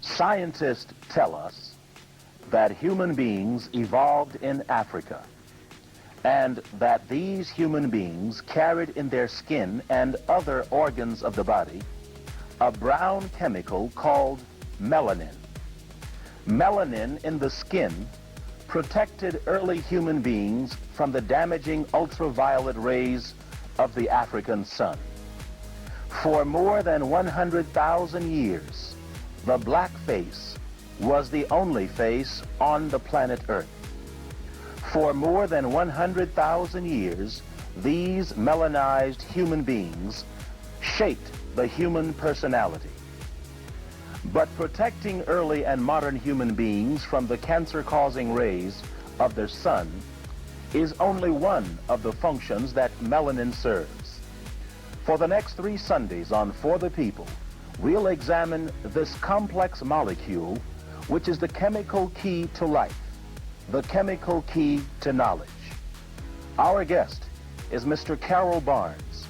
Scientists tell us that human beings evolved in Africa, and that these human beings carried in their skin and other organs of the body a brown chemical called melanin. Melanin in the skin protected early human beings from the damaging ultraviolet rays of the African sun. For more than 100,000 years, the black face was the only face on the planet Earth. For more than 100,000 years, these melanized human beings shaped the human personality. But protecting early and modern human beings from the cancer-causing rays of their sun is only one of the functions that melanin serves. For the next 3 Sundays on For the People, we'll examine this complex molecule, which is the chemical key to life, the chemical key to knowledge. Our guest is Mr. Carroll Barnes,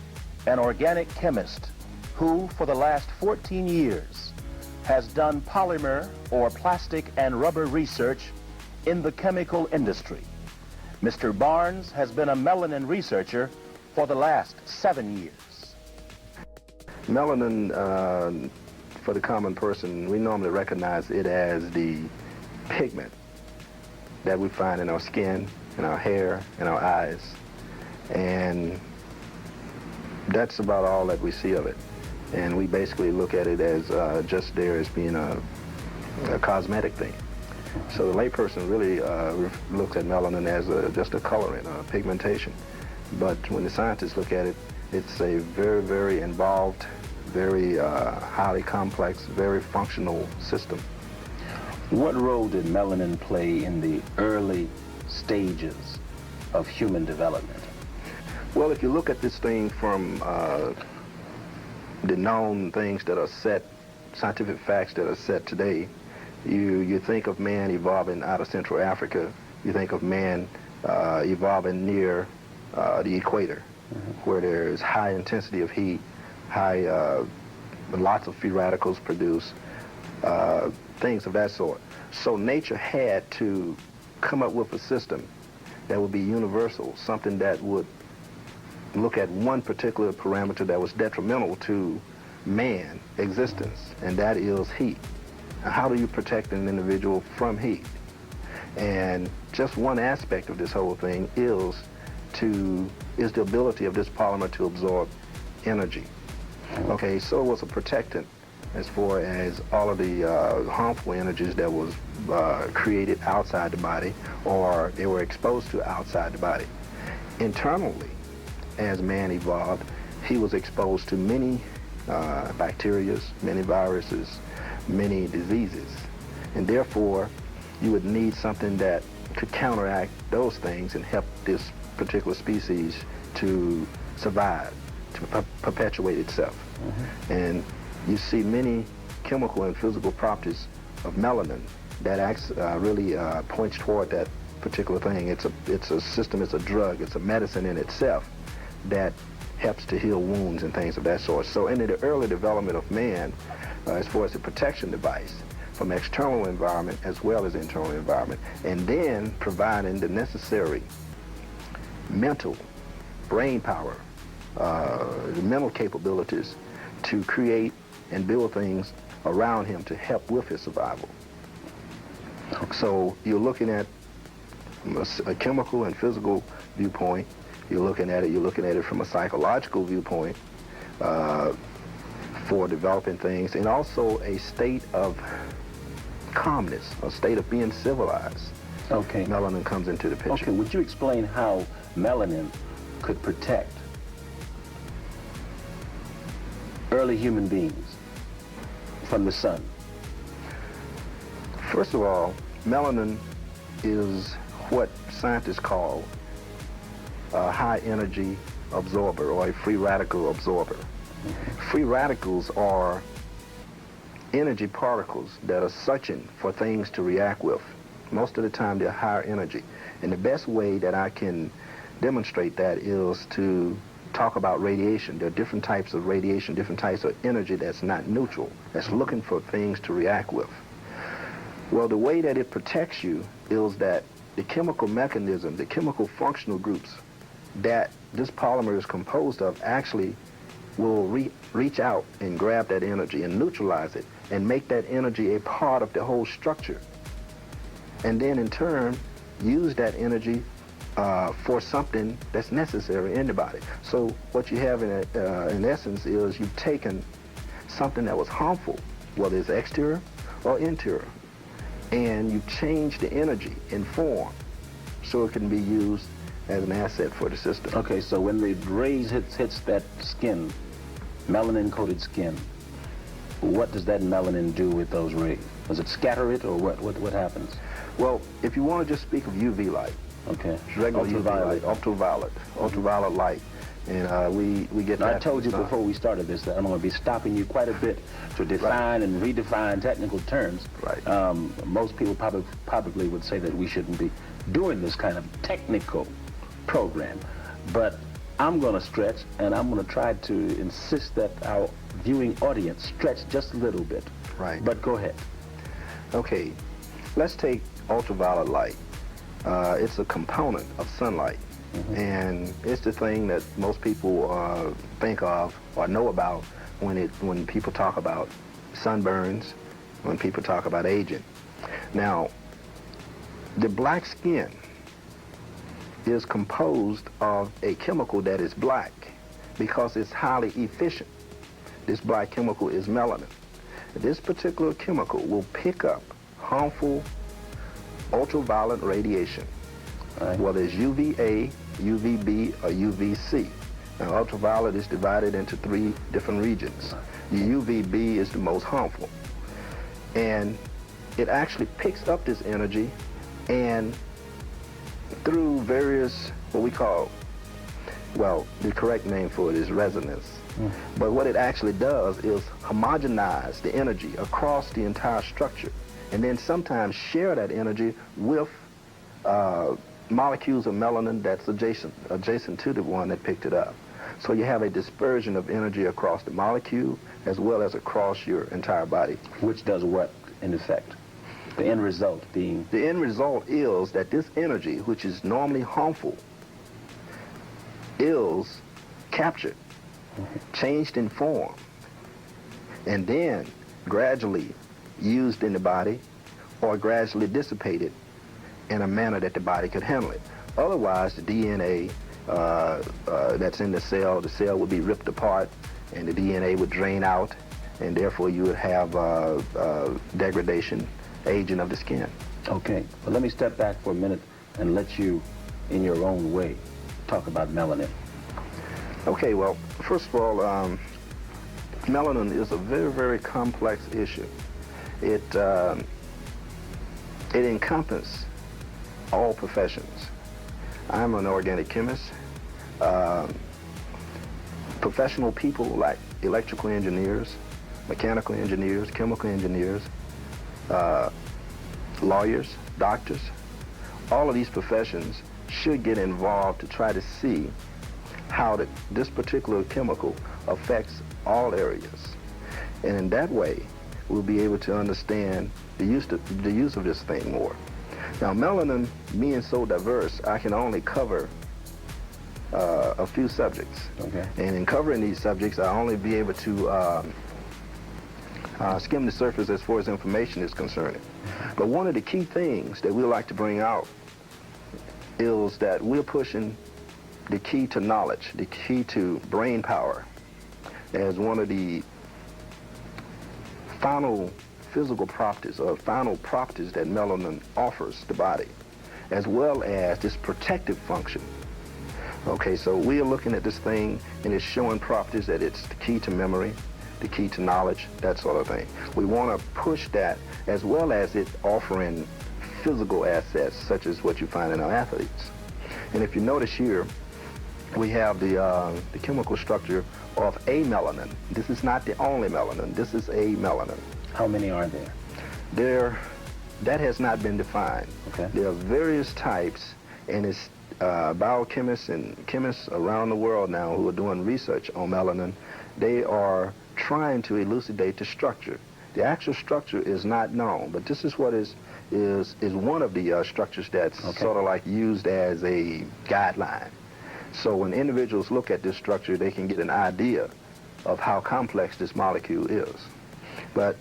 an organic chemist who, for the last 14 years, has done polymer or plastic and rubber research in the chemical industry. Mr. Barnes has been a melanin researcher for the last 7 years. Melanin, for the common person, we normally recognize it as the pigment that we find in our skin, in our hair, in our eyes. And that's about all that we see of it. And we basically look at it as just there as being a cosmetic thing. So the layperson really looks at melanin as just a colorant, a pigmentation. But when the scientists look at it, it's a very, very involved, very highly complex, very functional system. What role did melanin play in the early stages of human development? Well, if you look at this thing from the known things that are set, scientific facts that are set today, you think of man evolving out of Central Africa. You think of man evolving near the equator, where there's high intensity of heat, lots of free radicals produced, things of that sort. So nature had to come up with a system that would be universal, something that would look at one particular parameter that was detrimental to man existence, and that is heat. Now, how do you protect an individual from heat? And just one aspect of this whole thing is the ability of this polymer to absorb energy. Okay, so it was a protectant as far as all of the harmful energies that was created outside the body, or they were exposed to outside the body. Internally, as man evolved, he was exposed to many bacteria, many viruses, many diseases. And therefore, you would need something that could counteract those things and help this particular species to survive, to perpetuate itself. And you see many chemical and physical properties of melanin that really points toward that particular thing. It's a system, it's a drug, it's a medicine in itself that helps to heal wounds and things of that sort. So in the early development of man, as far as the protection device from external environment as well as internal environment, and then providing the necessary mental, brain power, the mental capabilities to create and build things around him to help with his survival. So you're looking at a chemical and physical viewpoint. You're looking at it from a psychological viewpoint for developing things, and also a state of calmness, a state of being civilized. Okay. Melanin comes into the picture. Okay, would you explain how melanin could protect early human beings from the sun? First of all, melanin is what scientists call a high energy absorber, or a free radical absorber. Free radicals are energy particles that are searching for things to react with. Most of the time they're higher energy. And the best way that I can demonstrate that is to talk about radiation. There are different types of radiation, different types of energy that's not neutral, that's looking for things to react with. Well, the way that it protects you is that the chemical mechanism, the chemical functional groups that this polymer is composed of actually will reach out and grab that energy and neutralize it and make that energy a part of the whole structure. And then in turn, use that energy for something that's necessary in the body. So what you have in essence is you've taken something that was harmful, whether it's exterior or interior, and you've changed the energy in form so it can be used as an asset for the system. Okay, so when the rays hits that skin, melanin-coated skin, what does that melanin do with those rays? Does it scatter it, or what happens? Well, if you want to just speak of UV light, okay, regular ultraviolet. Ultraviolet light, and we get. Now, I told you before we started this that I'm going to be stopping you quite a bit to define and redefine technical terms. Right. Most people probably would say that we shouldn't be doing this kind of technical program, but I'm going to stretch, and I'm going to try to insist that our viewing audience stretch just a little bit. Right. But go ahead. Okay, let's take ultraviolet light. It's a component of sunlight, and it's the thing that most people think of or know about when people talk about sunburns, when people talk about aging. Now, the black skin is composed of a chemical that is black because it's highly efficient. This black chemical is melanin. This particular chemical will pick up harmful ultraviolet radiation, whether it's UVA, UVB, or UVC. Now, ultraviolet is divided into 3 different regions. The UVB is the most harmful. And it actually picks up this energy, and through various, what we call, well, the correct name for it is resonance. But what it actually does is homogenize the energy across the entire structure, and then sometimes share that energy with molecules of melanin that's adjacent to the one that picked it up. So you have a dispersion of energy across the molecule as well as across your entire body. Which does what, in effect? The end result being? The end result is that this energy, which is normally harmful, is captured, changed in form, and then gradually used in the body or gradually dissipated in a manner that the body could handle it. Otherwise, the DNA that's in the cell would be ripped apart and the DNA would drain out, and therefore you would have degradation, aging of the skin. Okay, well, let me step back for a minute and let you, in your own way, talk about melanin. Okay, well, first of all, melanin is a very, very complex issue. It encompasses all professions. I'm an organic chemist. Professional people like electrical engineers, mechanical engineers, chemical engineers, lawyers, doctors, all of these professions should get involved to try to see how this particular chemical affects all areas. And in that way, we'll be able to understand the use of this thing more. Now, melanin being so diverse, I can only cover a few subjects. Okay. And in covering these subjects, I'll only be able to skim the surface as far as information is concerned. But one of the key things that we like to bring out is that we're pushing the key to knowledge, the key to brain power, as one of the final physical properties or final properties that melanin offers the body, as well as this protective function. Okay, so we are looking at this thing and it's showing properties that it's the key to memory, the key to knowledge, that sort of thing. We want to push that, as well as it offering physical assets such as what you find in our athletes. And if you notice here, we have the chemical structure of a melanin. This is not the only melanin. This is a melanin. How many are there? That has not been defined. Okay. There are various types, and it's biochemists and chemists around the world now who are doing research on melanin. They are trying to elucidate the structure The actual structure is not known, but this is what is one of the structures that's sort of like used as a guideline. So when individuals look at this structure, they can get an idea of how complex this molecule is. But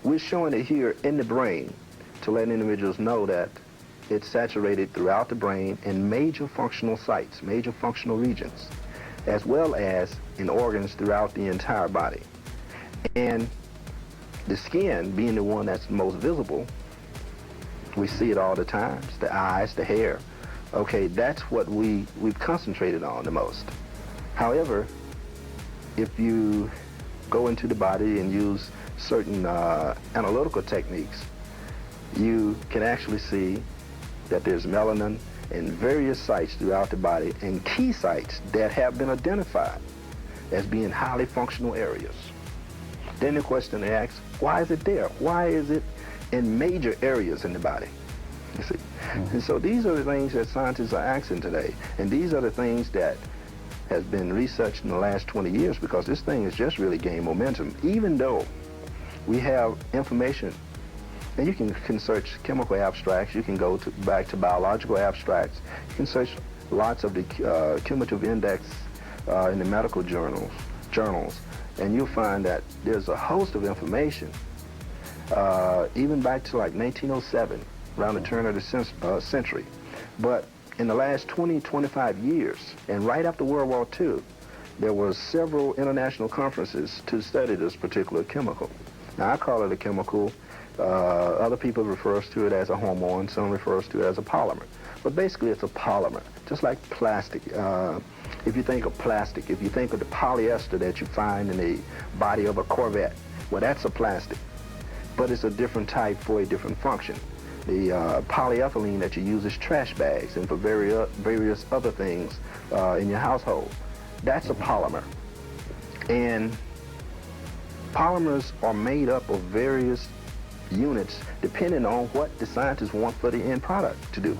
we're showing it here in the brain to let individuals know that it's saturated throughout the brain in major functional sites, major functional regions, as well as in organs throughout the entire body. And the skin being the one that's the most visible, we see it all the time, the eyes, the hair. Okay, that's what we've concentrated on the most. However, if you go into the body and use certain analytical techniques, you can actually see that there's melanin in various sites throughout the body and key sites that have been identified as being highly functional areas. Then the question asks, why is it there? Why is it in major areas in the body? You see? And so these are the things that scientists are asking today, and these are the things that has been researched in the last 20 years, because this thing has just really gained momentum. Even though we have information, and you can search chemical abstracts, you can go back to biological abstracts, you can search lots of the cumulative index in the medical journals, and you'll find that there's a host of information, even back to like 1907, around the turn of the century. But in the last 20, 25 years, and right after World War II, there were several international conferences to study this particular chemical. Now, I call it a chemical. Other people refer to it as a hormone. Some refers to it as a polymer. But basically, it's a polymer, just like plastic. If you think of plastic, if you think of the polyester that you find in the body of a Corvette, well, that's a plastic. But it's a different type for a different function. The polyethylene that you use as trash bags and for various other things in your household, that's a polymer. And polymers are made up of various units depending on what the scientists want for the end product to do.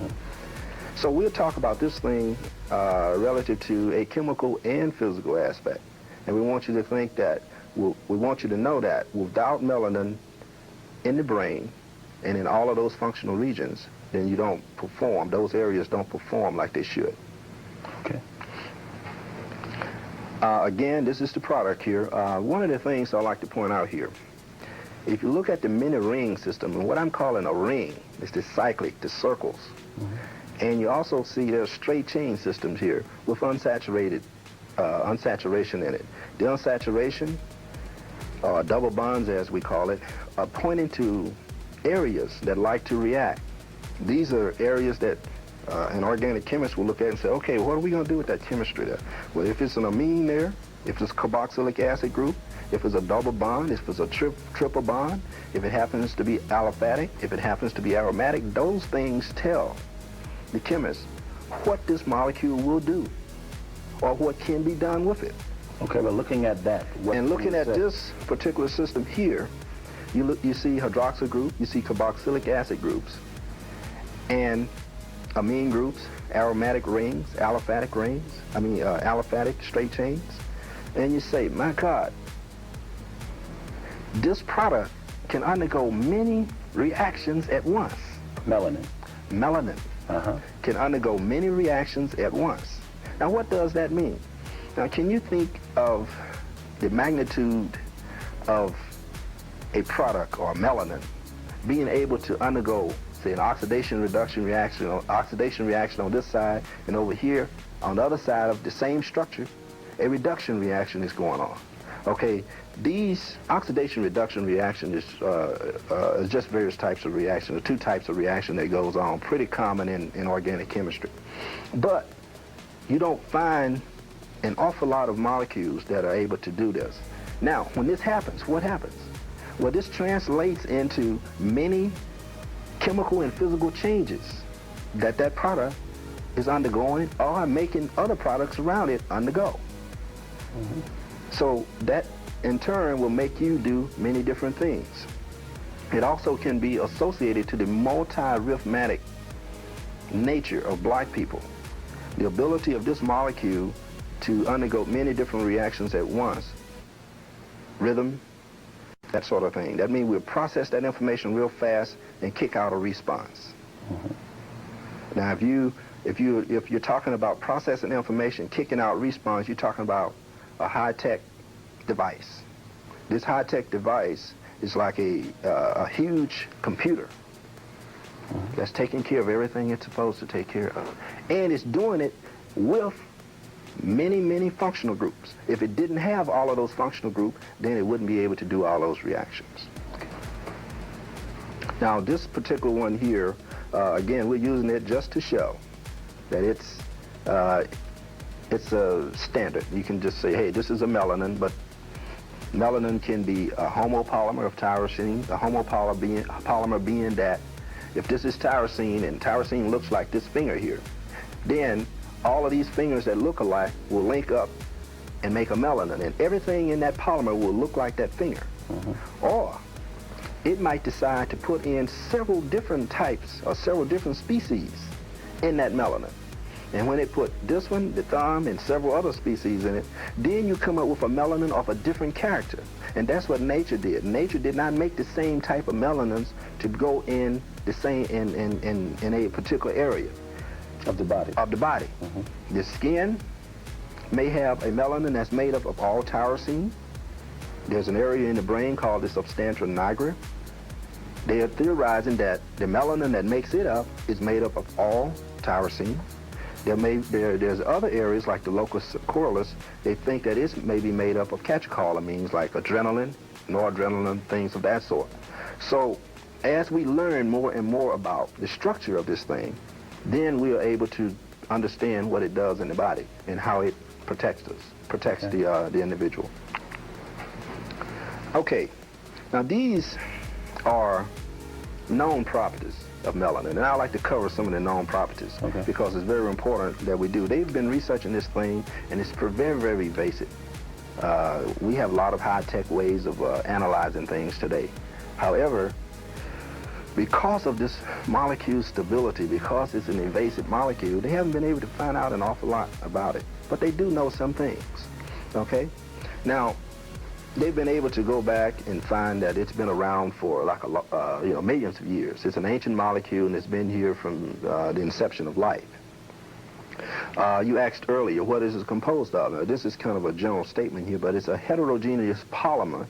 So we'll talk about this thing relative to a chemical and physical aspect. And we want you to think that, we want you to know that without melanin in the brain and in all of those functional regions, then you don't perform, those areas don't perform like they should. Okay. Again, this is the product here. One of the things I like to point out here, if you look at the mini ring system, and what I'm calling a ring is the cyclic, the circles. And you also see there's straight chain systems here with unsaturation in it. The unsaturation, double bonds as we call it, are pointing to areas that like to react. These are areas that an organic chemist will look at and say, okay, what are we going to do with that chemistry there? Well, if it's an amine there, if it's a carboxylic acid group, if it's a double bond, if it's a triple bond, if it happens to be aliphatic, if it happens to be aromatic, those things tell the chemist what this molecule will do or what can be done with it. Okay, but looking at that, and looking at this particular system here, you see hydroxyl group, you see carboxylic acid groups, and amine groups, aromatic rings, aliphatic rings, aliphatic straight chains, and you say, my God, this product can undergo many reactions at once. Melanin. Melanin can undergo many reactions at once. Now, what does that mean? Now, can you think of the magnitude of a product or melanin being able to undergo, say, an oxidation reaction on this side, and over here on the other side of the same structure, a reduction reaction is going on. Okay, these oxidation reduction reaction is just various types of reaction, or two types of reaction that goes on, pretty common in organic chemistry. But you don't find an awful lot of molecules that are able to do this. Now, when this happens, what happens? Well, this translates into many chemical and physical changes that product is undergoing or making other products around it undergo. So that, in turn, will make you do many different things. It also can be associated to the multi-rhythmatic nature of black people. The ability of this molecule to undergo many different reactions at once. Rhythm, that sort of thing. That means we'll process that information real fast and kick out a response. Now, if you're talking about processing information, kicking out response, you're talking about a high-tech device. This high-tech device is like a huge computer that's taking care of everything it's supposed to take care of. And it's doing it with many, many functional groups. If it didn't have all of those functional groups, then it wouldn't be able to do all those reactions. Now, this particular one here, again, we're using it just to show that it's a standard. You can just say, hey, this is a melanin, but melanin can be a homopolymer of tyrosine, the homopolymer being that if this is tyrosine and tyrosine looks like this finger here, then all of these fingers that look alike will link up and make a melanin, and everything in that polymer will look like that finger. Or it might decide to put in several different types or several different species in that melanin. And when it put this one, the thumb, and several other species in it, then you come up with a melanin of a different character. And that's what nature did. Nature did not make the same type of melanins to go in the same in a particular area of the body. The skin may have a melanin that's made up of all tyrosine. There's an area in the brain called the substantia nigra. They are theorizing that the melanin that makes it up is made up of all tyrosine. There's other areas like the locus coeruleus. They think that it may be made up of catecholamines like adrenaline, noradrenaline, things of that sort. So as we learn more and more about the structure of this thing, then we are able to understand what it does in the body and how it protects the individual. Okay, now these are known properties of melanin, and I like to cover some of the known properties because it's very important that we do. They've been researching this thing, and it's very, very evasive. We have a lot of high-tech ways of analyzing things today. However, because of this molecule stability, because it's an evasive molecule, they haven't been able to find out an awful lot about it. But they do know some things, okay? Now, they've been able to go back and find that it's been around for like millions of years. It's an ancient molecule, and it's been here from the inception of life. You asked earlier, what is it composed of? Now, this is kind of a general statement here, but it's a heterogeneous polymer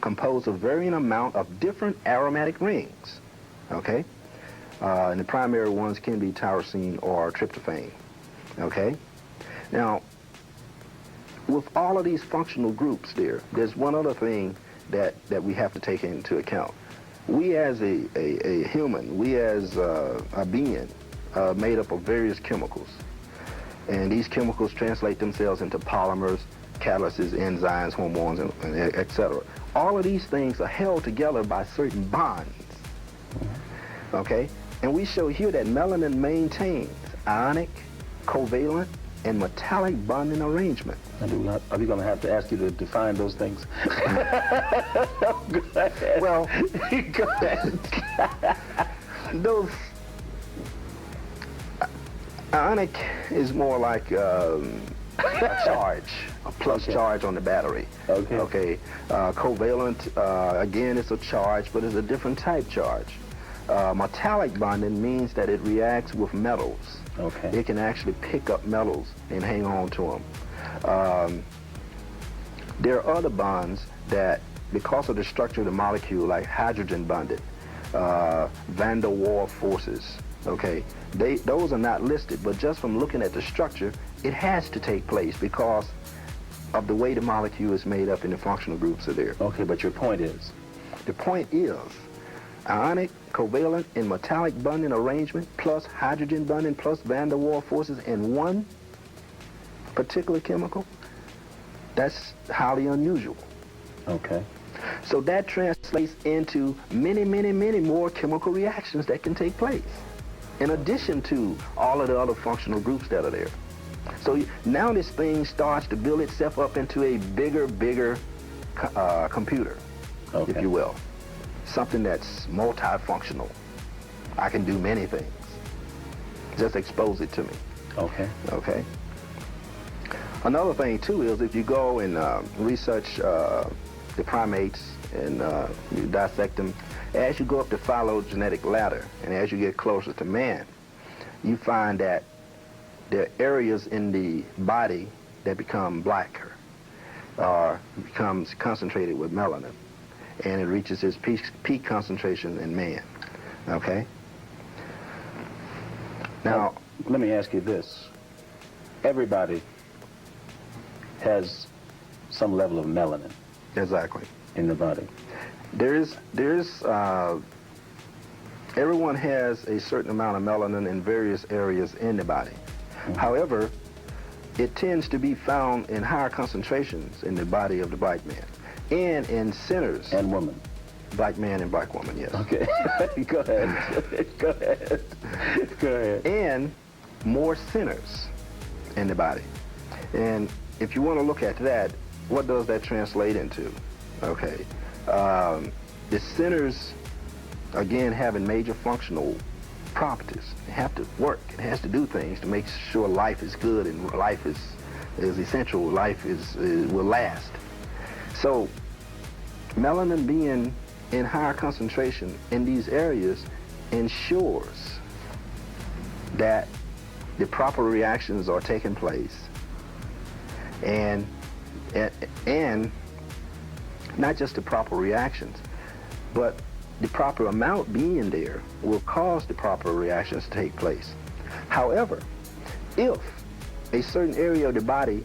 composed of varying amount of different aromatic rings, okay? And the primary ones can be tyrosine or tryptophan, okay? Now, with all of these functional groups there's one other thing that we have to take into account. We as a human, we as a being, made up of various chemicals. And these chemicals translate themselves into polymers, catalysts, enzymes, hormones, and et cetera. All of these things are held together by certain bonds, okay? And we show here that melanin maintains ionic, covalent, and metallic bonding arrangement. Are we going to have to ask you to define those things? Well, go ahead. Those ionic is more like a charge, a plus charge on the battery. Okay. Covalent, again, it's a charge, but it's a different type charge. Metallic bonding means that it reacts with metals. Okay. It can actually pick up metals and hang on to them. There are other bonds that, because of the structure of the molecule, like hydrogen bonded, van der Waals forces, okay, those are not listed, but just from looking at the structure, it has to take place because of the way the molecule is made up and the functional groups are there. Okay, but your point is? The point is, ionic, covalent, and metallic bonding arrangement plus hydrogen bonding plus van der Waals forces in one particular chemical, that's highly unusual. Okay. So that translates into many, many, many more chemical reactions that can take place, in addition to all of the other functional groups that are there. So now this thing starts to build itself up into a bigger computer, if you will. Something that's multifunctional. I can do many things. Just expose it to me. Okay. Okay. Another thing too is if you go and research the primates, and you dissect them. As you go up the phylogenetic ladder, and as you get closer to man, you find that there are areas in the body that become blacker, or becomes concentrated with melanin, and it reaches its peak concentration in man. Okay? Now, let me ask you this. Everybody has some level of melanin. Exactly. In the body. Everyone has a certain amount of melanin in various areas in the body. Mm-hmm. However, it tends to be found in higher concentrations in the body of the black man, and in centers. And woman. Black man and black woman, yes. Okay. Go ahead. Go ahead. Go ahead. And more centers in the body. And if you want to look at that, what does that translate into? Okay. The centers, again, having major functional properties. They have to work. It has to do things to make sure life is good and life is essential. Life will last. So melanin being in higher concentration in these areas ensures that the proper reactions are taking place, and not just the proper reactions, but the proper amount being there will cause the proper reactions to take place. However, if a certain area of the body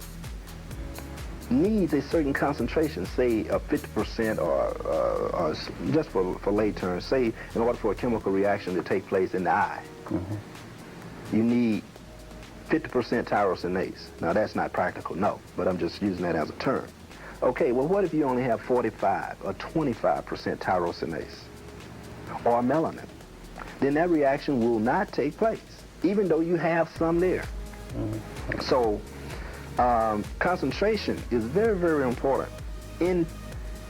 needs a certain concentration, say a 50%, or just for lay terms, say in order for a chemical reaction to take place in the eye, mm-hmm. you need 50% tyrosinase. Now that's not practical, no, but I'm just using that as a term. Okay, well what if you only have 45 or 25% tyrosinase or melanin? Then that reaction will not take place, even though you have some there. Mm-hmm. So concentration is very, very important in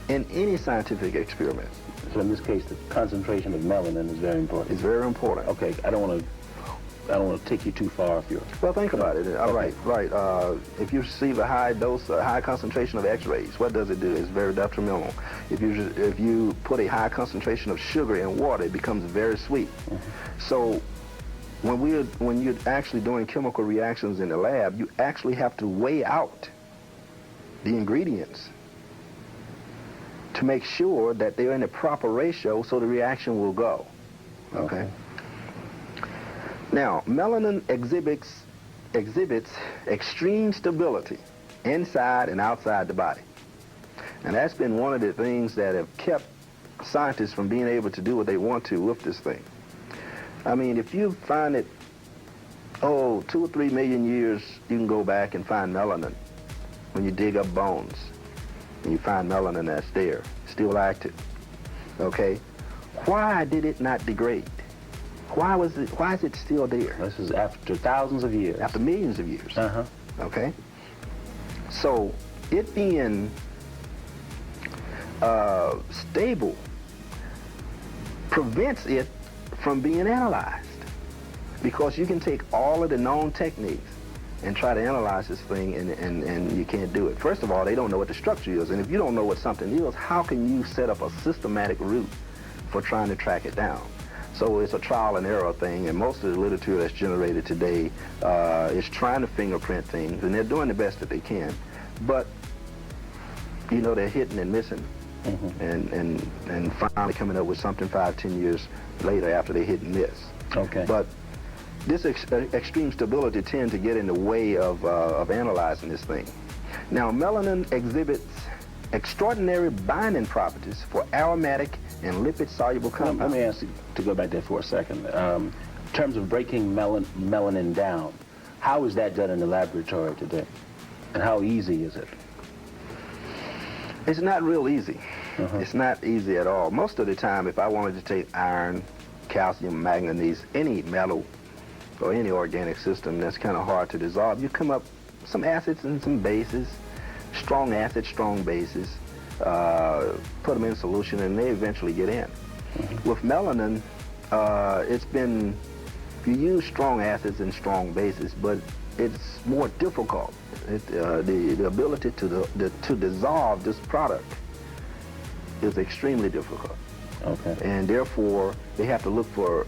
any scientific experiment. So in this case, the concentration of melanin is very important. It's very important. Okay, I don't want to take you too far off your... Well, think about it. Okay. Right. If you receive a high dose, a high concentration of X-rays, what does it do? It's very detrimental. If you put a high concentration of sugar in water, it becomes very sweet. Mm-hmm. So when you're actually doing chemical reactions in the lab, you actually have to weigh out the ingredients to make sure that they're in the proper ratio so the reaction will go. Okay? Now, melanin exhibits extreme stability inside and outside the body. And that's been one of the things that have kept scientists from being able to do what they want to with this thing. I mean, if you find it, 2 or 3 million years, you can go back and find melanin. When you dig up bones, and you find melanin that's there, still active. Okay? Why did it not degrade? Why is it still there? This is after thousands of years. After millions of years. Uh-huh. Okay? So it being stable prevents it from being analyzed, because you can take all of the known techniques and try to analyze this thing, and you can't do it. First of all, they don't know what the structure is, and if you don't know what something is, how can you set up a systematic route for trying to track it down? So it's a trial and error thing, and most of the literature that's generated today is trying to fingerprint things, and they're doing the best that they can, but they're hitting and missing. Mm-hmm. and finally coming up with something 5-10 years later after they hit and miss. Okay. But this extreme stability tends to get in the way of analyzing this thing. Now, melanin exhibits extraordinary binding properties for aromatic and lipid-soluble compounds. Let me ask you to go back there for a second. In terms of breaking melanin down, how is that done in the laboratory today? And how easy is it? It's not real easy. Uh-huh. It's not easy at all. Most of the time, if I wanted to take iron, calcium, manganese, any metal, or any organic system that's kind of hard to dissolve, you come up some acids and some bases, strong acids, strong bases, put them in solution, and they eventually get in. Mm-hmm. With melanin, you use strong acids and strong bases, but it's more difficult. The ability to dissolve this product is extremely difficult. Okay. And therefore, they have to look for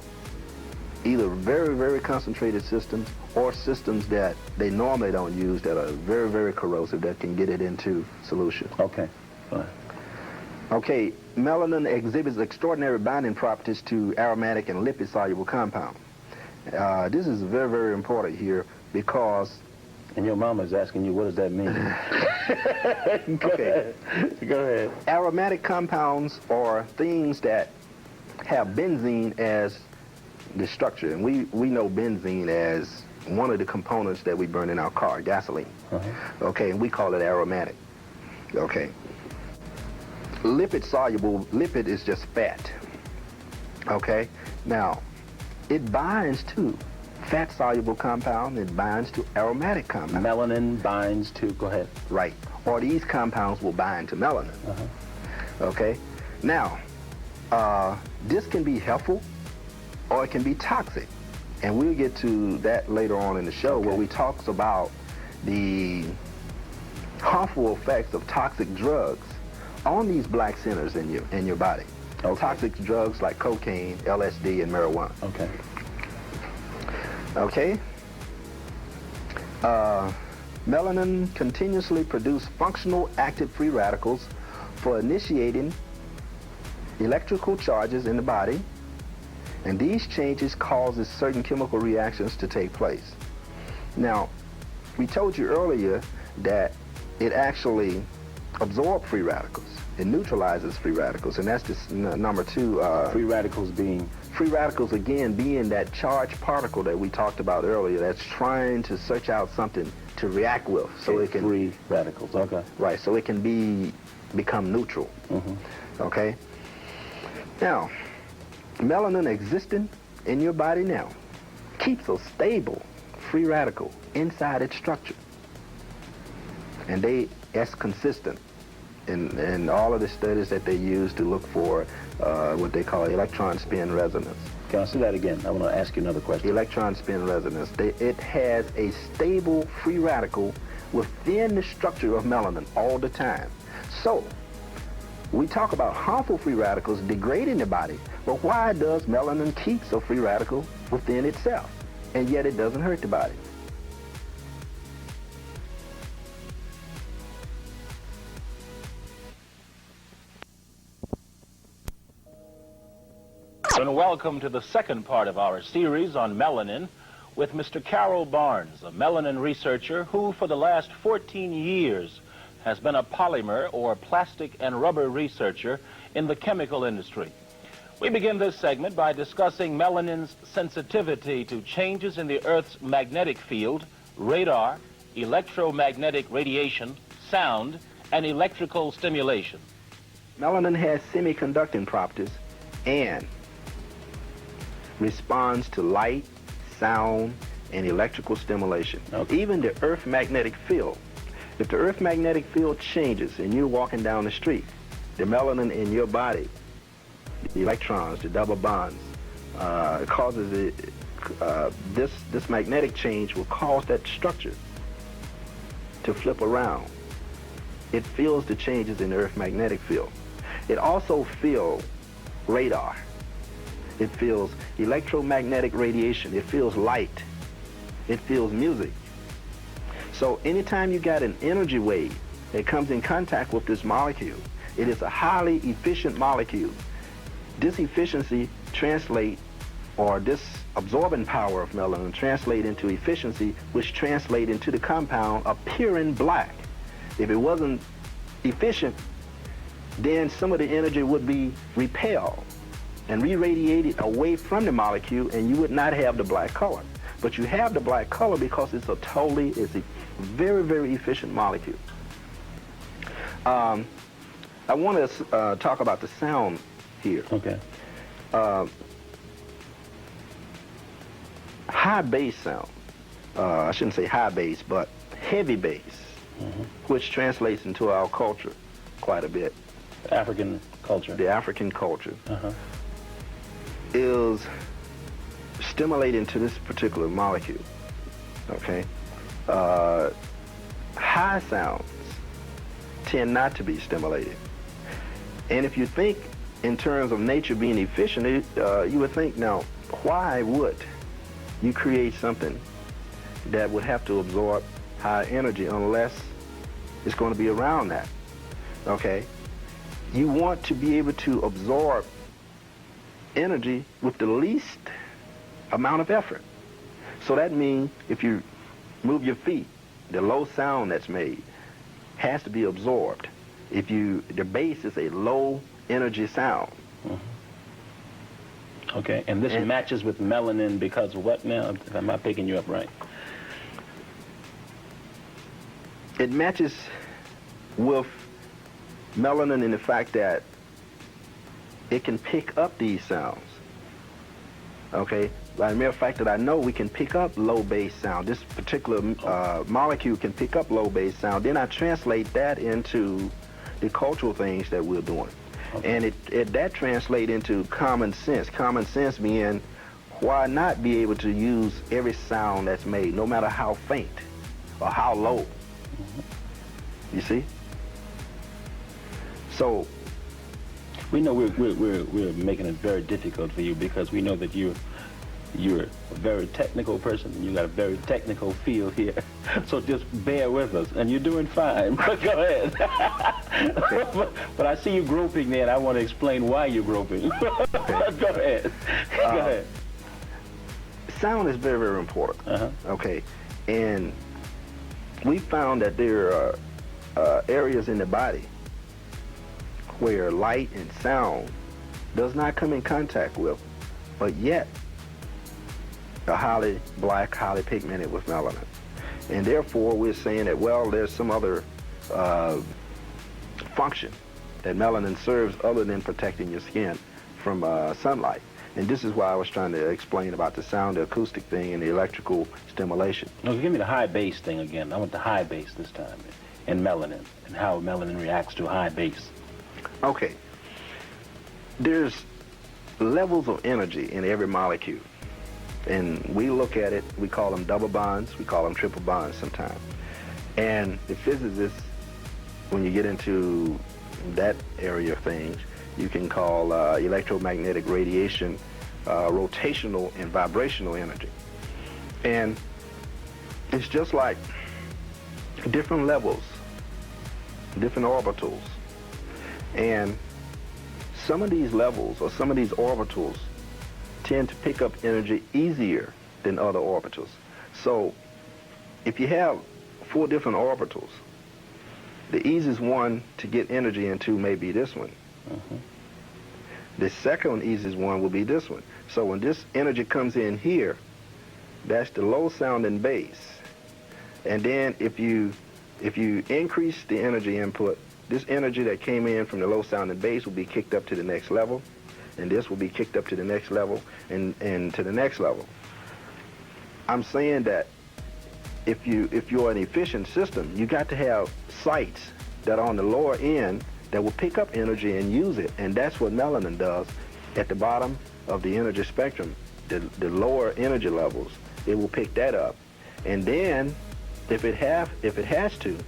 either very, very concentrated systems or systems that they normally don't use that are very, very corrosive that can get it into solution. Okay. Fine. Okay, melanin exhibits extraordinary binding properties to aromatic and lipid-soluble compounds. This is very, very important here because... And your mama is asking you, what does that mean? Okay. Go ahead. Aromatic compounds are things that have benzene as the structure. And we know benzene as one of the components that we burn in our car, gasoline. Okay, and we call it aromatic. Okay. Lipid-soluble, lipid is just fat. Okay? Now, it binds to fat-soluble compound, it binds to aromatic compound. Melanin binds to, go ahead. Right. Or these compounds will bind to melanin. Okay? Now, this can be helpful or it can be toxic. And we'll get to that later on in the show where we talks about the harmful effects of toxic drugs on these black centers in your body. Okay. Toxic drugs like cocaine, LSD, and marijuana. Okay. Okay. Melanin continuously produces functional active free radicals for initiating electrical charges in the body, and these changes causes certain chemical reactions to take place. Now, we told you earlier that it actually absorbs free radicals. It neutralizes free radicals, and that's just number two. Free radicals being? Free radicals, again, being that charged particle that we talked about earlier that's trying to search out something to react with. So it can... Free radicals, okay. Right, so it can become neutral. Okay? Now, melanin existing in your body now keeps a stable free radical inside its structure. And that's consistent in all of the studies that they use to look for what they call electron spin resonance. Can I say that again? I want to ask you another question. Electron spin resonance. It has a stable free radical within the structure of melanin all the time. So, we talk about harmful free radicals degrading the body, but why does melanin keep a free radical within itself, and yet it doesn't hurt the body? And welcome to the second part of our series on melanin with Mr. Carroll Barnes, a melanin researcher who for the last 14 years has been a polymer or plastic and rubber researcher in the chemical industry. We begin this segment by discussing melanin's sensitivity to changes in the Earth's magnetic field, radar, electromagnetic radiation, sound, and electrical stimulation. Melanin has semiconducting properties and responds to light, sound, and electrical stimulation. Okay. Even the Earth magnetic field. If the Earth magnetic field changes and you're walking down the street, the melanin in your body, the electrons, the double bonds, causes it, this magnetic change will cause that structure to flip around. It feels the changes in the Earth magnetic field. It also feels radar. It feels electromagnetic radiation. It feels light. It feels music. So anytime you got an energy wave that comes in contact with this molecule, it is a highly efficient molecule. This efficiency translate, or this absorbing power of melanin translate into efficiency, which translate into the compound appearing black. If it wasn't efficient, then some of the energy would be repelled and re-radiated away from the molecule, and you would not have the black color. But you have the black color because it's a very, very efficient molecule. I want to talk about the sound here. Okay. High bass sound. I shouldn't say high bass, but heavy bass, which translates into our culture quite a bit. African culture. The African culture is stimulating to this particular molecule. Okay. High sounds tend not to be stimulated. And if you think in terms of nature being efficient, you would think, now, why would you create something that would have to absorb high energy unless it's going to be around that? Okay? You want to be able to absorb energy with the least amount of effort. So that means if you move your feet, the low sound that's made has to be absorbed. The bass is a low energy sound. Mm-hmm. Okay, and this matches with melanin because of what now? Am I picking you up right? It matches with melanin in the fact that it can pick up these sounds. Okay? By the mere fact that I know we can pick up low bass sound, this particular molecule can pick up low bass sound, then I translate that into the cultural things that we're doing. Okay. And that translates into common sense. Common sense being, why not be able to use every sound that's made, no matter how faint or how low? Mm-hmm. You see? So we know we're making it very difficult for you because we know that you're a very technical person and you got a very technical feel here. So just bear with us, and you're doing fine. But go ahead. But I see you groping there, and I want to explain why you're groping. Okay. Go ahead. Go ahead. Sound is very, very important. Uh-huh. Okay, and we found that there are areas in the body where light and sound does not come in contact with, but yet are highly black, highly pigmented with melanin. And therefore, we're saying that, well, there's some other function that melanin serves other than protecting your skin from sunlight. And this is why I was trying to explain about the sound, the acoustic thing, and the electrical stimulation. No, give me the high bass thing again. I want the high bass this time, and melanin, and how melanin reacts to high bass. Okay. There's levels of energy in every molecule. And we look at it, we call them double bonds, we call them triple bonds sometimes. And the physicists, when you get into that area of things, you can call electromagnetic radiation rotational and vibrational energy. And it's just like different levels, different orbitals. And some of these levels or some of these orbitals tend to pick up energy easier than other orbitals. So if you have 4 different orbitals, the easiest one to get energy into may be this one. Uh-huh. The second easiest one will be this one. So when this energy comes in here, that's the low sounding bass. And then if you increase the energy input, this energy that came in from the low sounding bass will be kicked up to the next level, and this will be kicked up to the next level and to the next level. I'm saying that if you're an efficient system, you got to have sites that are on the lower end that will pick up energy and use it, and that's what melanin does at the bottom of the energy spectrum, the lower energy levels. It will pick that up, and then if it has to,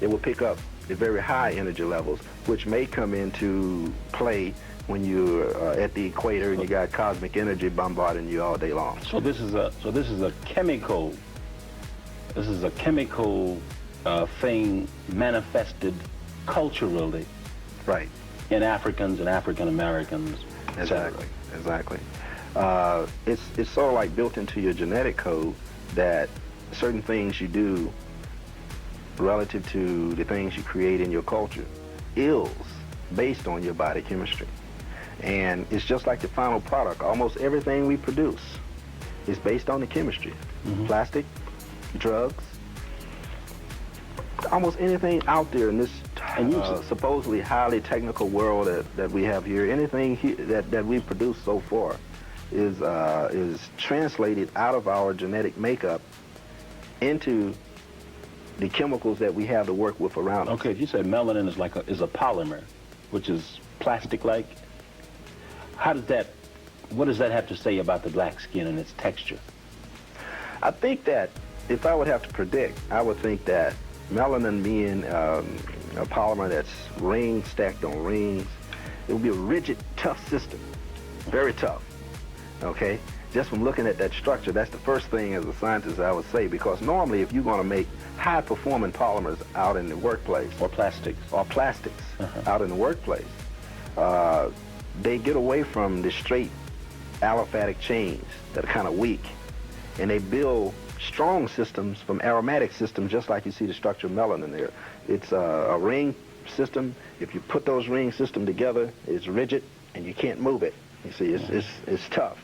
it will pick up the very high energy levels, which may come into play when you're at the equator and you got cosmic energy bombarding you all day long. So this is a chemical. This is a chemical thing manifested culturally, right? In Africans and African Americans. Exactly. It's sort of like built into your genetic code that certain things you do relative to the things you create in your culture is based on your body chemistry. And it's just like the final product. Almost everything we produce is based on the chemistry. Mm-hmm. Plastic, drugs, almost anything out there in this supposedly highly technical world that we have here, anything that we've produced so far is translated out of our genetic makeup into the chemicals that we have to work with around us. Okay, if you say melanin is a polymer, which is plastic-like, what does that have to say about the black skin and its texture? I think that if I would have to predict, I would think that melanin being a polymer that's rings stacked on rings. It will be a rigid, tough system, very tough, okay? Just from looking at that structure, that's the first thing as a scientist I would say, because normally if you're going to make high-performing polymers out in the workplace, Or plastics. out in the workplace, they get away from the straight aliphatic chains that are kind of weak, and they build strong systems from aromatic systems, just like you see the structure of melanin there. It's a ring system. If you put those ring systems together, it's rigid and you can't move it. You see, it's tough.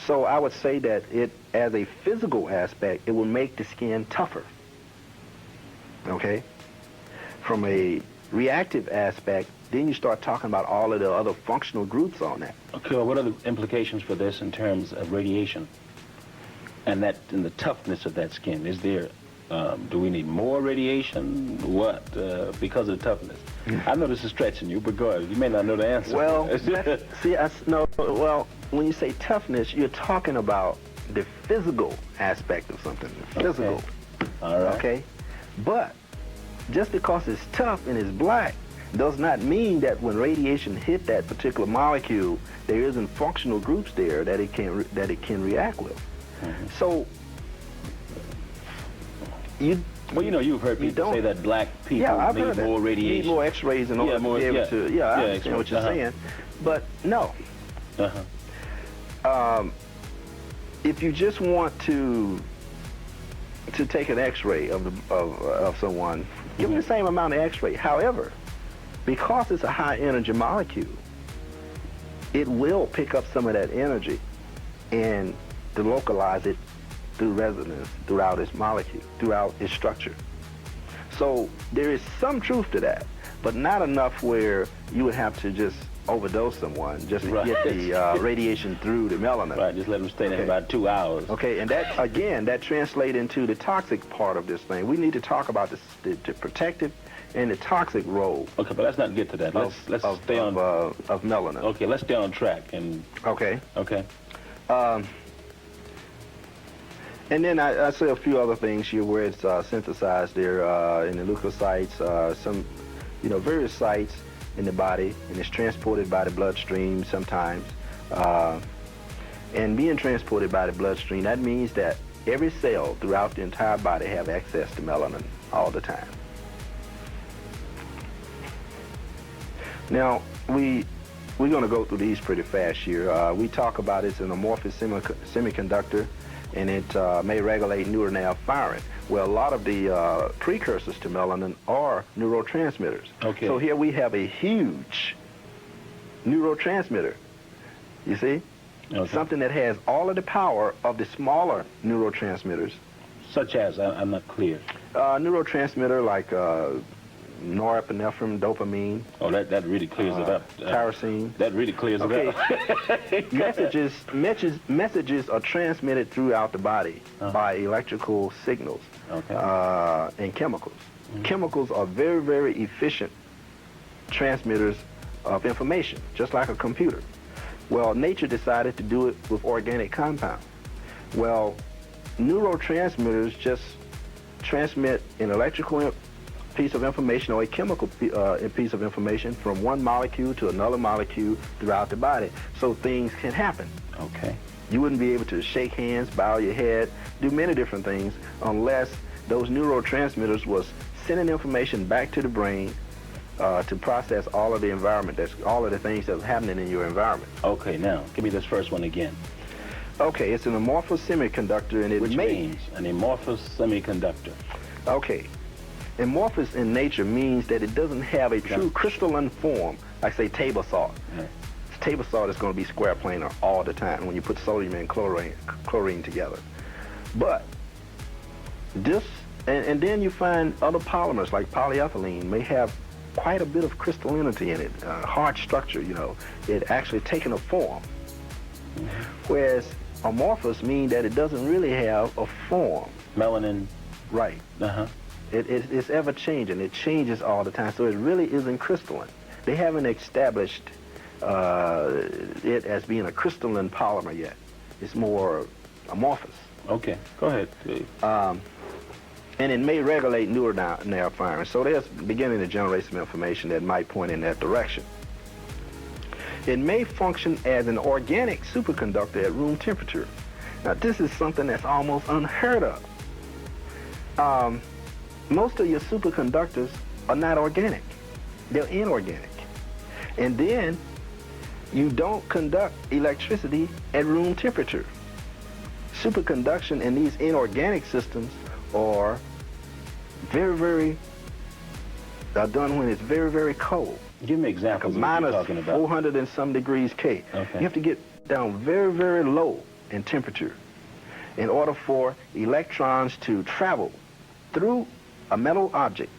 So I would say that it, as a physical aspect, it will make the skin tougher. Okay? From a reactive aspect, then you start talking about all of the other functional groups on that. Okay, well, what are the implications for this in terms of radiation and the toughness of that skin? Is there, do we need more radiation? What? Because of the toughness? I know this is stretching you, but go ahead. You may not know the answer. Well, well, when you say toughness, you're talking about the physical aspect of something. Physical. Okay. All right. Okay? But just because it's tough and it's black does not mean that when radiation hit that particular molecule, there isn't functional groups there that it can react with. Mm-hmm. So well, you know, you've heard people say that black people I've need heard that. more radiation. Need more X-rays in order to be able to. Yeah, I understand what you're saying, but no. If you just want to take an X-ray of someone, give them the same amount of X-ray. However, because it's a high energy molecule, it will pick up some of that energy and to localize it through resonance throughout its molecule, throughout its structure. So there is some truth to that, but not enough where you would have to just overdose someone just to get the radiation through the melanin. Right, just let them stay there about 2 hours. Okay, and that, again, that translates into the toxic part of this thing. We need to talk about the protective and the toxic role. Okay, but let's not get to that. Let's stay on of melanin. Okay, let's stay on track. And okay. And then I say a few other things here where it's synthesized there in the leukocytes, some, various sites in the body, and it's transported by the bloodstream sometimes. And being transported by the bloodstream, that means that every cell throughout the entire body have access to melanin all the time. Now, we're going to go through these pretty fast here. We talk about it's an amorphous semiconductor, and it may regulate neuronal firing. Well, a lot of the precursors to melanin are neurotransmitters. Okay. So here we have a huge neurotransmitter, you see? Okay. Something that has all of the power of the smaller neurotransmitters. Such as? I'm not clear. Neurotransmitter like norepinephrine, dopamine. Oh, that really clears it up. Tyrosine. That really clears it up. Messages are transmitted throughout the body by electrical signals and chemicals. Mm-hmm. Chemicals are very, very efficient transmitters of information, just like a computer. Well, nature decided to do it with organic compounds. Well, neurotransmitters just transmit an electrical piece of information or a chemical piece of information from one molecule to another molecule throughout the body, so things can happen. Okay. You wouldn't be able to shake hands, bow your head, do many different things unless those neurotransmitters was sending information back to the brain to process all of the environment, all of the things that's happening in your environment. Okay, now, give me this first one again. Okay, it's an amorphous semiconductor, and Which means an amorphous semiconductor. Okay. Amorphous in nature means that it doesn't have a true crystalline form, like say table salt. Yeah. Table salt is going to be square planar all the time when you put sodium and chlorine together. But this, and then you find other polymers like polyethylene may have quite a bit of crystallinity in it, hard structure, it actually taking a form. Mm-hmm. Whereas amorphous means that it doesn't really have a form. Melanin. Right. Uh-huh. It's ever-changing. It changes all the time, so it really isn't crystalline. They haven't established it as being a crystalline polymer yet. It's more amorphous. Okay, go ahead. And it may regulate neural firing. So there's beginning to generate some information that might point in that direction. It may function as an organic superconductor at room temperature. Now, this is something that's almost unheard of. Most of your superconductors are not organic. They're inorganic. And then you don't conduct electricity at room temperature. Superconduction in these inorganic systems are done when it's very, very cold. Give me examples of what you're talking about. Minus 400 and some degrees K. Okay. You have to get down very, very low in temperature in order for electrons to travel through a metal object,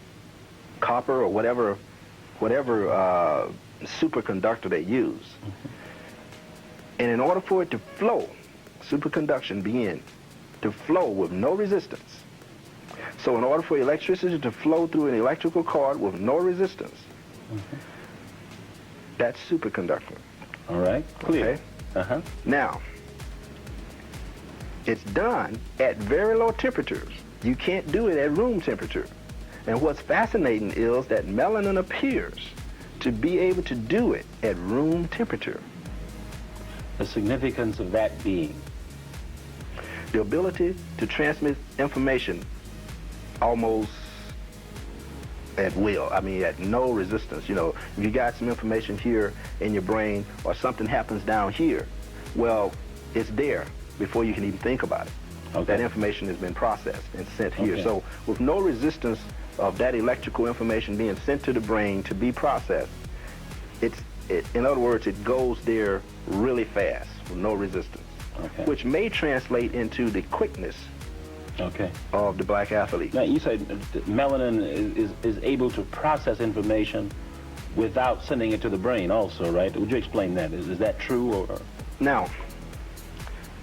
copper or whatever superconductor they use. And in order for it to flow, superconduction begin to flow with no resistance. So in order for electricity to flow through an electrical cord with no resistance, that's superconducting. All right, clear. Okay? Now, it's done at very low temperatures. You can't do it at room temperature. And what's fascinating is that melanin appears to be able to do it at room temperature. The significance of that being? The ability to transmit information almost at will. I mean, at no resistance. You know, if you got some information here in your brain or something happens down here, well, it's there before you can even think about it. Okay. That information has been processed and sent here. Okay. So with no resistance of that electrical information being sent to the brain to be processed, in other words, it goes there really fast with no resistance, which may translate into the quickness of the black athlete. Now, you said melanin is able to process information without sending it to the brain also, right? Would you explain that? Is that true? Or? Now,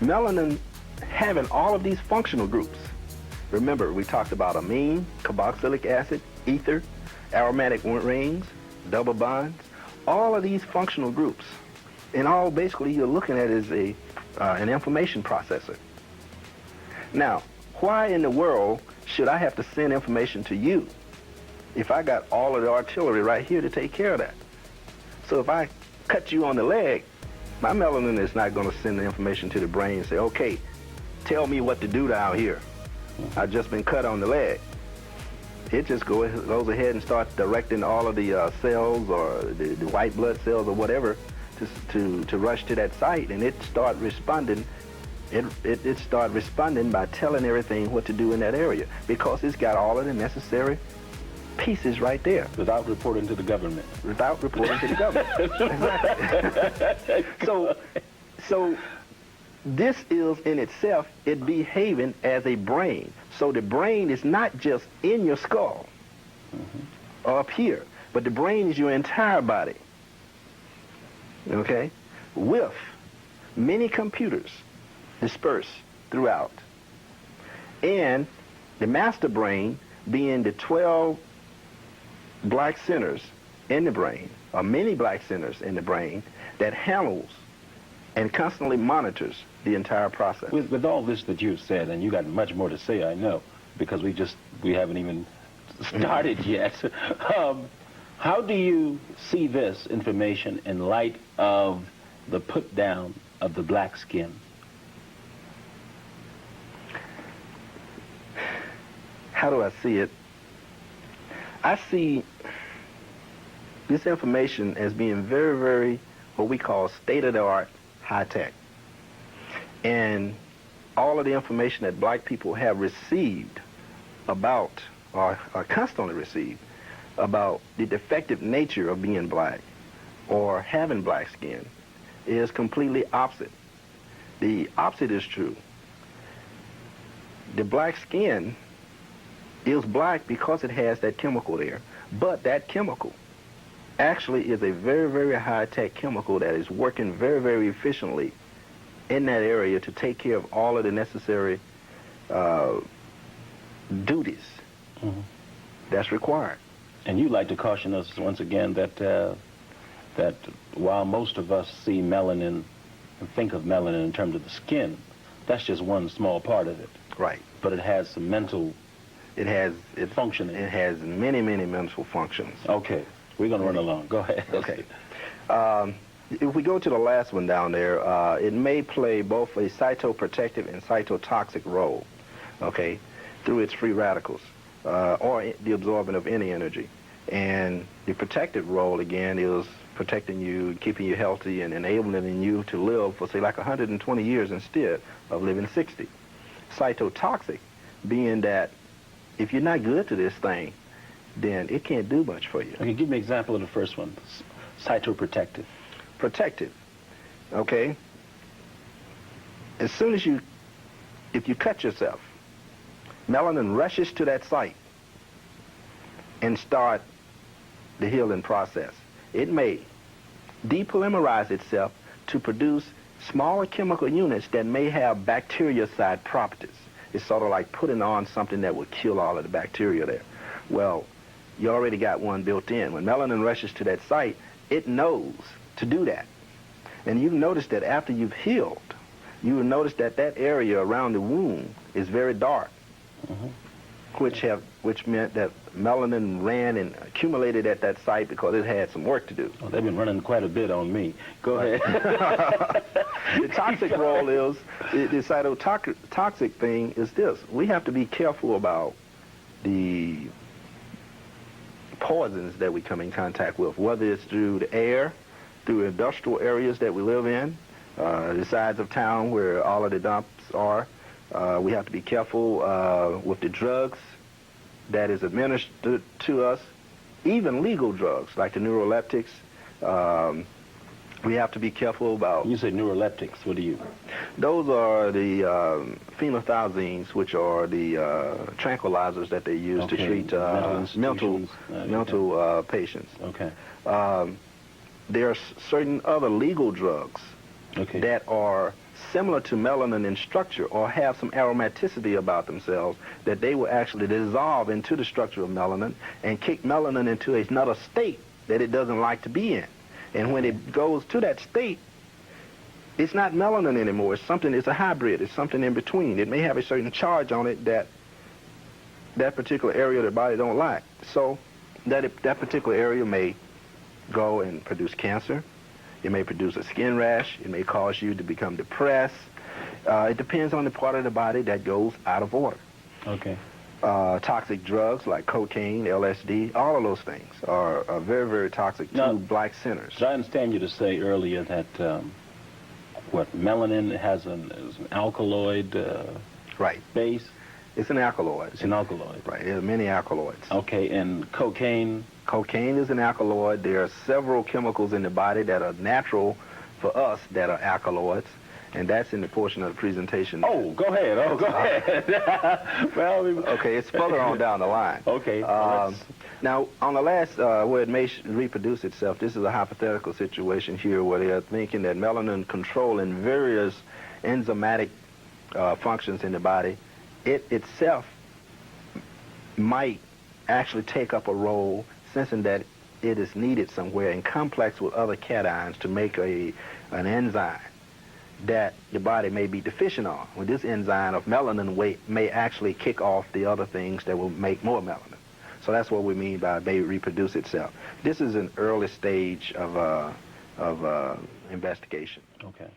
melanin having all of these functional groups. Remember, we talked about amine, carboxylic acid, ether, aromatic rings, double bonds, all of these functional groups. And all basically you're looking at is an information processor. Now, why in the world should I have to send information to you if I got all of the artillery right here to take care of that? So if I cut you on the leg, my melanin is not going to send the information to the brain and say, okay, tell me what to do down here. I've just been cut on the leg. It just goes ahead and starts directing all of the cells or the white blood cells or whatever to rush to that site, and it start responding. It start responding by telling everything what to do in that area because it's got all of the necessary pieces right there. Without reporting to the government. Without reporting to the government. Exactly. So this is in itself, it behaving as a brain. So the brain is not just in your skull or up here, but the brain is your entire body, okay, with many computers dispersed throughout. And the master brain being the 12 black centers in the brain, or many black centers in the brain, that handles and constantly monitors the entire process. With all this that you've said, and you got much more to say, I know, because we haven't even started yet. How do you see this information in light of the put down of the black skin? How do I see it? I see this information as being very, very, what we call state-of-the-art high-tech. And all of the information that black people have received about, or constantly receive, about the defective nature of being black or having black skin is completely opposite. The opposite is true. The black skin is black because it has that chemical there, but that chemical actually is a very, very high-tech chemical that is working very, very efficiently in that area to take care of all of the necessary duties that's required. And you'd like to caution us once again that that while most of us see melanin and think of melanin in terms of the skin, that's just one small part of it. Right. But it has some mental It has functioning. It has many, many mental functions. Okay, we're going to run along. Go ahead. Okay. If we go to the last one down there, it may play both a cytoprotective and cytotoxic role, okay, through its free radicals, or the absorbing of any energy. And the protective role, again, is protecting you, keeping you healthy, and enabling you to live for, say, like 120 years instead of living 60. Cytotoxic being that if you're not good to this thing, then it can't do much for you. Okay, give me an example of the first one, cytoprotective. Protective, okay? As soon as if you cut yourself, melanin rushes to that site and start the healing process. It may depolymerize itself to produce smaller chemical units that may have bactericide properties. It's sort of like putting on something that will kill all of the bacteria there. Well, you already got one built in. When melanin rushes to that site, it knows to do that. And you've noticed that after you've healed, you will notice that that area around the wound is very dark, which meant that melanin ran and accumulated at that site because it had some work to do. Oh, they've been running quite a bit on me. Go ahead. The toxic role is, the cytotoxic thing is this. We have to be careful about the poisons that we come in contact with, whether it's through the air, through industrial areas that we live in, the sides of town where all of the dumps are. We have to be careful with the drugs that is administered to us, even legal drugs like the neuroleptics. We have to be careful about... You say neuroleptics, what do you... Those are the phenothiazines, which are the tranquilizers that they use to treat mental patients. Okay. There are certain other legal drugs that are similar to melanin in structure or have some aromaticity about themselves that they will actually dissolve into the structure of melanin and kick melanin into another state that it doesn't like to be in. And when it goes to that state, it's not melanin anymore. It's a hybrid. It's something in between. It may have a certain charge on it that that particular area of the body don't like. So that particular area may go and produce cancer. It may produce a skin rash. It may cause you to become depressed. It depends on the part of the body that goes out of order. Okay. Toxic drugs like cocaine, LSD, all of those things are very, very toxic to black sinners. Did I understand you to say earlier that melanin has an alkaloid right. base? It's an alkaloid. It's an alkaloid. Right. There are many alkaloids. Okay, and cocaine? Cocaine is an alkaloid. There are several chemicals in the body that are natural for us that are alkaloids, and that's in the portion of the presentation. Oh, go ahead. Oh, go ahead. Well, okay, it's further on down the line. Okay. Now, on the last, where it may reproduce itself, this is a hypothetical situation here where they are thinking that melanin controlling various enzymatic functions in the body, it itself might actually take up a role, sensing that it is needed somewhere in complex with other cations to make an enzyme that the body may be deficient on. Well, this enzyme of melanin may actually kick off the other things that will make more melanin. So that's what we mean by may reproduce itself. This is an early stage of investigation. Okay.